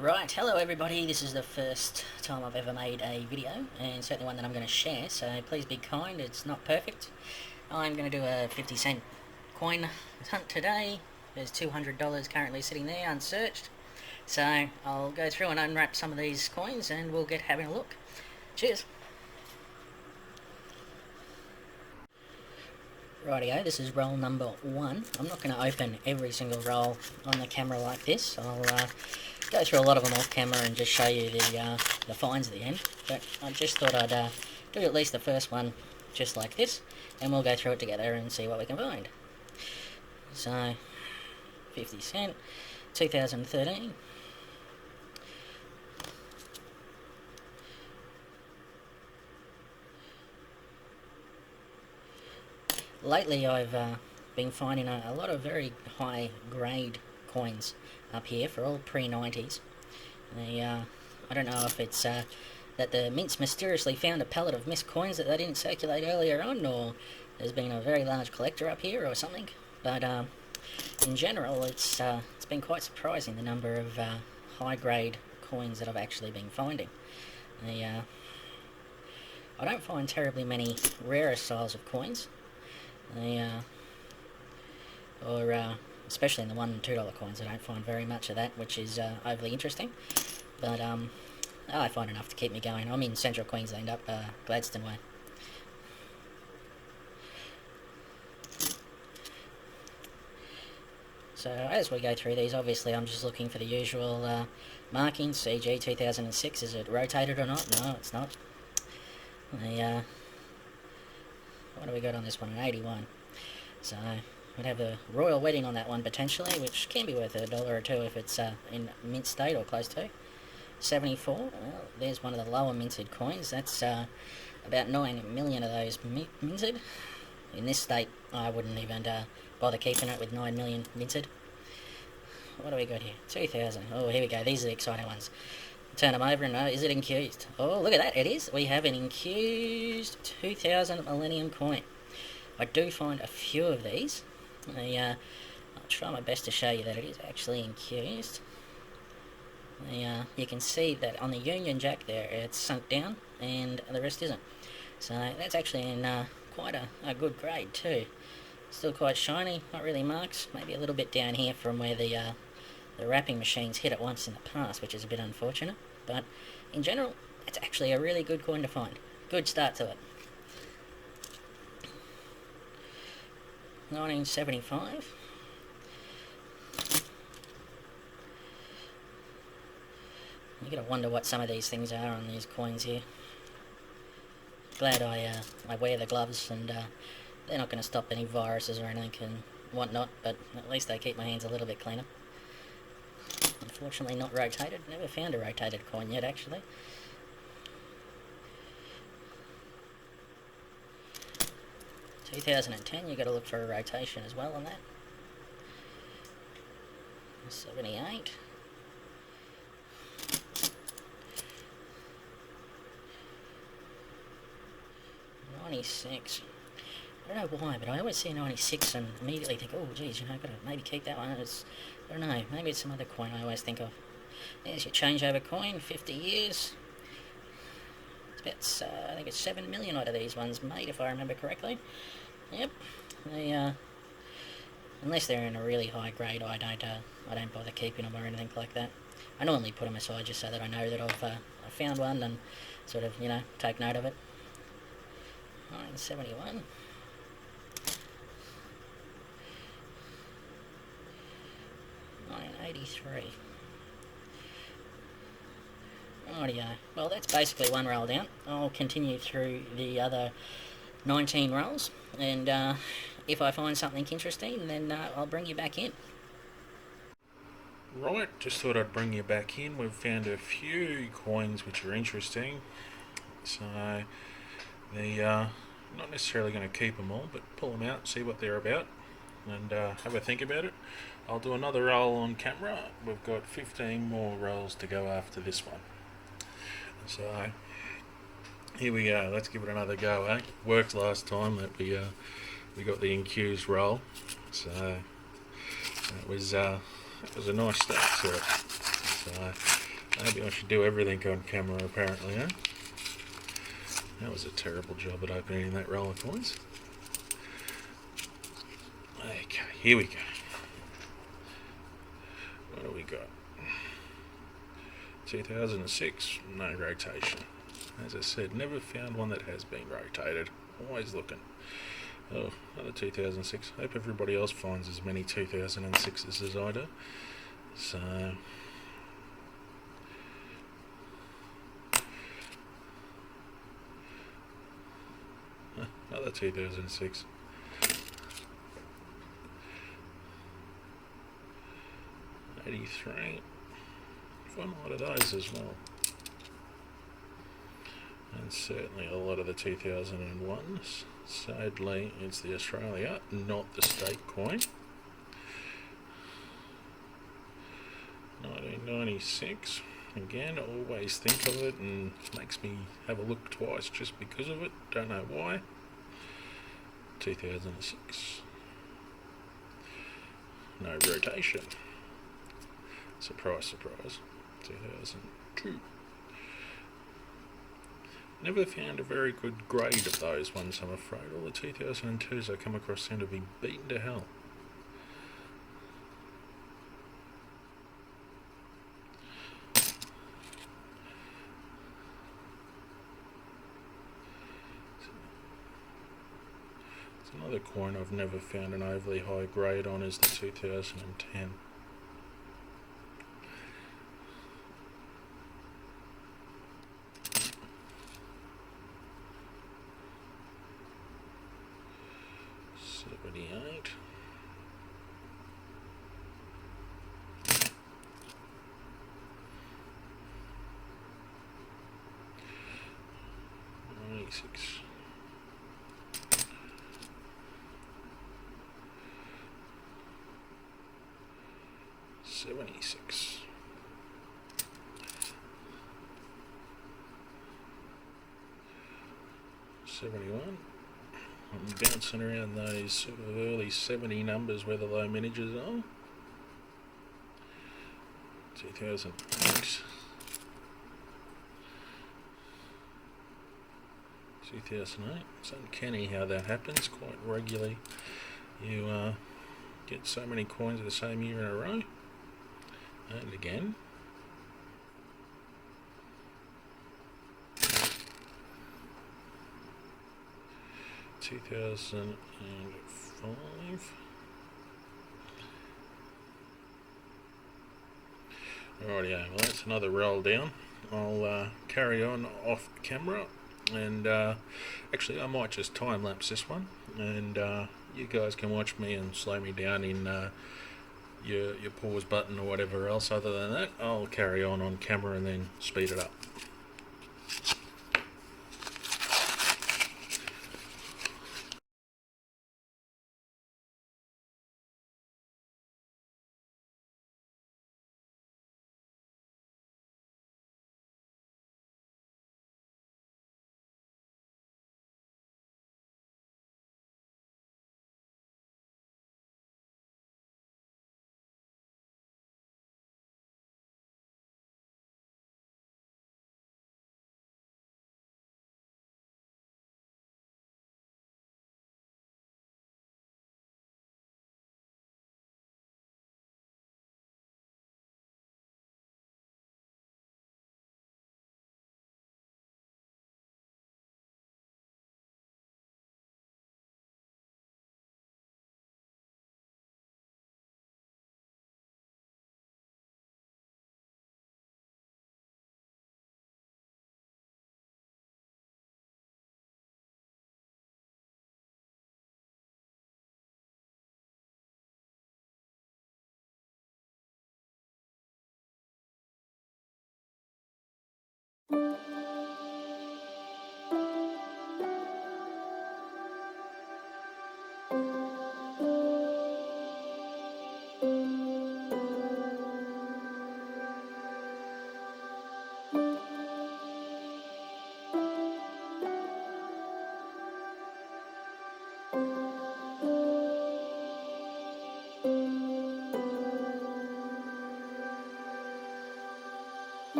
Right, hello everybody, this is the first time I've ever made a video, and certainly one that I'm going to share, so please be kind, it's not perfect. I'm going to do a 50-cent coin hunt today. There's $200 currently sitting there unsearched, so I'll go through and unwrap some of these coins and we'll get having a look. Cheers! Rightio, this is roll number 1. I'm not going to open every single roll on the camera like this. I'll go through a lot of them off camera and just show you the finds at the end. But I just thought I'd do at least the first one just like this, and we'll go through it together and see what we can find. So, 50 cent, 2013. Lately I've been finding a lot of very high grade coins up here for all pre-90s. I don't know if it's that the mints mysteriously found a pallet of missed coins that they didn't circulate earlier on, or there's been a very large collector up here or something, but in general it's been quite surprising the number of high grade coins that I've actually been finding. I don't find terribly many rarer styles of coins. Especially in the $1 and $2 coins, I don't find very much of that, which is overly interesting. But I find enough to keep me going. I'm in central Queensland, up Gladstone way. So as we go through these, obviously I'm just looking for the usual markings. CG 2006, is it rotated or not? No, it's not. What do we got on this one? An 81. So we'd have a royal wedding on that one potentially, which can be worth $1 or $2 if it's in mint state or close to. 74. Well, there's one of the lower minted coins. That's about 9 million of those minted. In this state, I wouldn't even bother keeping it with 9 million minted. What do we got here? 2000. Oh, here we go. These are the exciting ones. Turn them over and is it infused? Oh, look at that, it is. We have an infused 2000 Millennium coin. I do find a few of these. I'll try my best to show you that it is actually infused. You can see that on the Union Jack there, it's sunk down, and the rest isn't. So that's actually in quite a good grade too. Still quite shiny, not really marks, maybe a little bit down here from where the wrapping machines hit it once in the past, which is a bit unfortunate, but in general it's actually a really good coin to find. Good start to it. 1975. You gotta wonder what some of these things are on these coins here. Glad I wear the gloves, and they're not going to stop any viruses or anything and whatnot, but at least they keep my hands a little bit cleaner. Unfortunately not rotated. Never found a rotated coin yet, actually. In 2010, you got to look for a rotation as well on that. 78. 96. I don't know why, but I always see 96 and immediately think, oh geez, I've got to maybe keep that one. I don't know, maybe it's some other coin I always think of. There's your changeover coin, 50 years. It's about, I think it's 7 million out of these ones made, if I remember correctly. Yep. Unless they're in a really high grade, I don't bother keeping them or anything like that. I normally put them aside just so that I know that I've found one and sort of, take note of it. 1971. 1983. Rightio. Well, that's basically one roll down. I'll continue through the other 19 rolls, and if I find something interesting, then I'll bring you back in. Right, just thought I'd bring you back in. We've found a few coins which are interesting, so not necessarily going to keep them all, but pull them out, see what they're about, and have a think about it. I'll do another roll on camera. We've got 15 more rolls to go after this one. So here we go. Let's give it another go. Worked last time that we got the infused roll, so it was a nice start to it. So Maybe I should do everything on camera, apparently, eh? That was a terrible job at opening that roll of coins. Okay, here we go. What do we got? 2006, no rotation. As I said, never found one that has been rotated. Always looking. Oh, another 2006. Hope everybody else finds as many 2006s as I do. So, another 2006. '83. Found a lot of those as well. And certainly a lot of the 2001s. Sadly, it's the Australia, not the state coin. 1996. Again, always think of it and makes me have a look twice just because of it. Don't know why. 2006. No rotation. Surprise, surprise. 2002. Never found a very good grade of those ones, I'm afraid. All the 2002s I come across seem to be beaten to hell. It's another coin I've never found an overly high grade on is the 2010. '78. '96. 76. 71. I'm bouncing around those sort of early 70 numbers where the low mintages are. 2008. 2008. It's uncanny how that happens quite regularly. You get so many coins of the same year in a row. And again. 2005. Rightio, well that's another roll down. I'll carry on off camera and actually I might just time lapse this one and you guys can watch me and slow me down in your pause button or whatever else. Other than that, I'll carry on camera and then speed it up.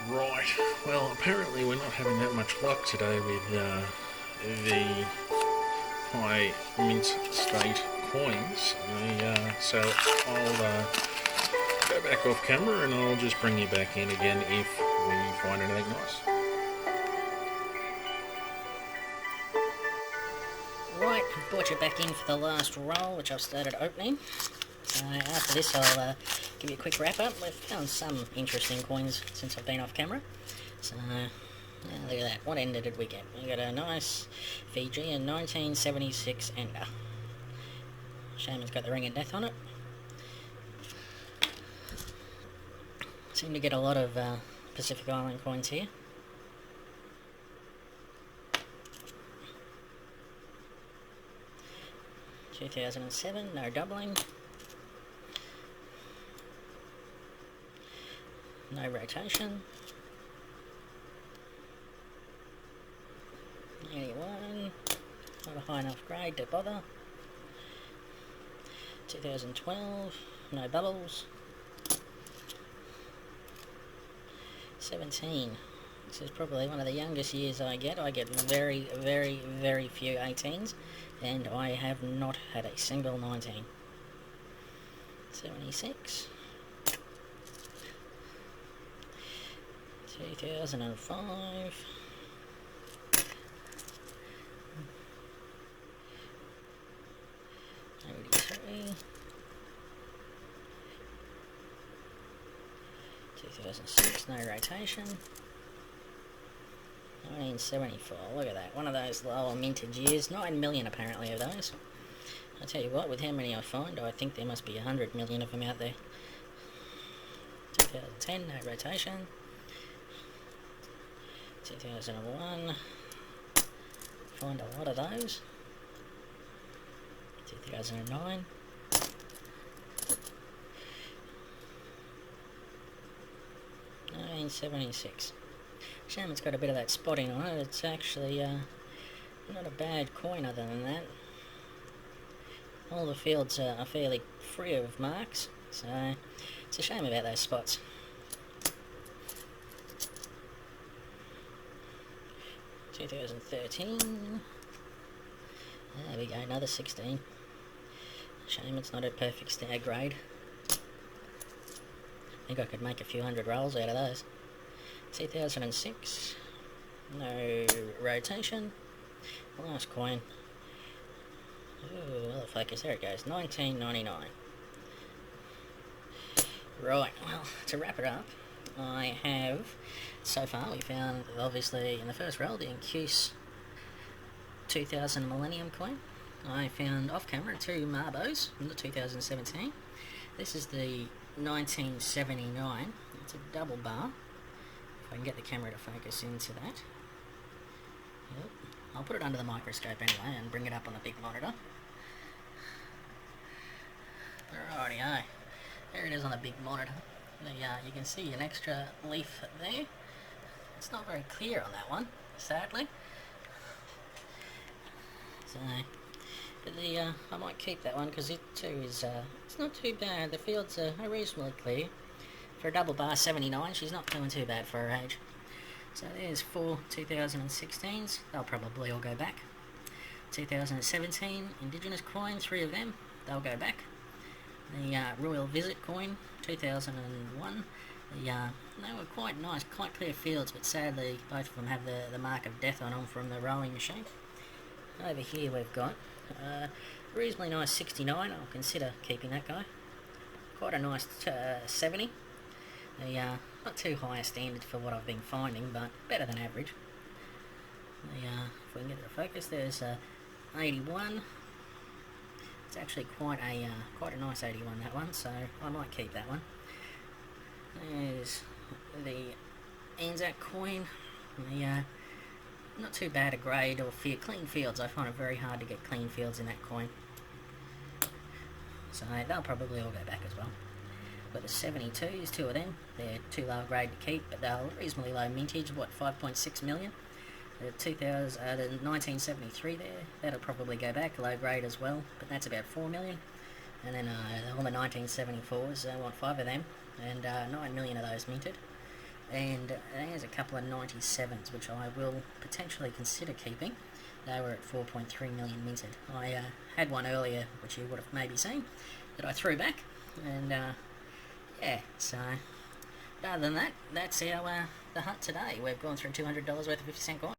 Right, well, apparently we're not having that much luck today with the high mint state coins. So I'll go back off camera and I'll just bring you back in again if we find anything nice. Right, I've brought you back in for the last roll, which I've started opening. So after this, I'll give you a quick wrap up. We've found some interesting coins since I've been off camera. So look at that. What ender did we get? We got a nice Fijian 1976 ender. Shaman's got the ring of death on it. Seem to get a lot of Pacific Island coins here. $2007, no doubling. No rotation. 81, not a high enough grade to bother. 2012, no bubbles. 17, this is probably one of the youngest years I get. I get very, very, very few 18s, and I have not had a single 19. 76. 2005. 83. 2006, no rotation. 1974, look at that, one of those lower mintage years. 9 million apparently of those. I'll tell you what, with how many I find, I think there must be 100 million of them out there. 2010, no rotation. 2001, find a lot of those. 2009. 1976. Shaman's got a bit of that spotting on it. It's actually not a bad coin other than that. All the fields are fairly free of marks, so it's a shame about those spots. $2013. There we go, another 16. Shame it's not a perfect stag grade. I think I could make a few hundred rolls out of those. 2006. No rotation. Last coin. Ooh, well, focus. There it goes. 1999. Right, well, to wrap it up, I have, so far, we found, obviously, in the first roll, the Incuse 2000 Millennium coin. I found, off camera, 2 Marbos from the 2017. This is the 1979. It's a double bar. If I can get the camera to focus into that. Yep. I'll put it under the microscope anyway and bring it up on the big monitor. Rightio. There it is on the big monitor. You can see an extra leaf there. It's not very clear on that one, sadly. So, but I might keep that one because it too is, it's not too bad. The fields are reasonably clear. For a double bar 79, she's not doing too bad for her age. So there's 4 2016s. They'll probably all go back. 2017 Indigenous coin, 3 of them. They'll go back. The Royal Visit coin, 2001. They were quite nice, quite clear fields, but sadly both of them have the mark of death on them from the rowing machine. Over here we've got reasonably nice 69. I'll consider keeping that guy. Quite a nice 70. Not too high a standard for what I've been finding, but better than average. If we can get it to focus, there's 81. It's actually quite a nice 81, that one, so I might keep that one. There's the Anzac coin. Not too bad a grade or clean fields. I find it very hard to get clean fields in that coin. So they'll probably all go back as well. But the 72s, 2 of them, they're too low a grade to keep, but they're reasonably low mintage, 5.6 million. The 1973 there, that'll probably go back, low grade as well, but that's about 4 million. And then all the 1974s, I want 5 of them, and 9 million of those minted. And there's a couple of 97s, which I will potentially consider keeping. They were at 4.3 million minted. I had one earlier, which you would have maybe seen, that I threw back. And yeah, so other than that, that's our the hunt today. We've gone through $200 worth of 50-cent coins.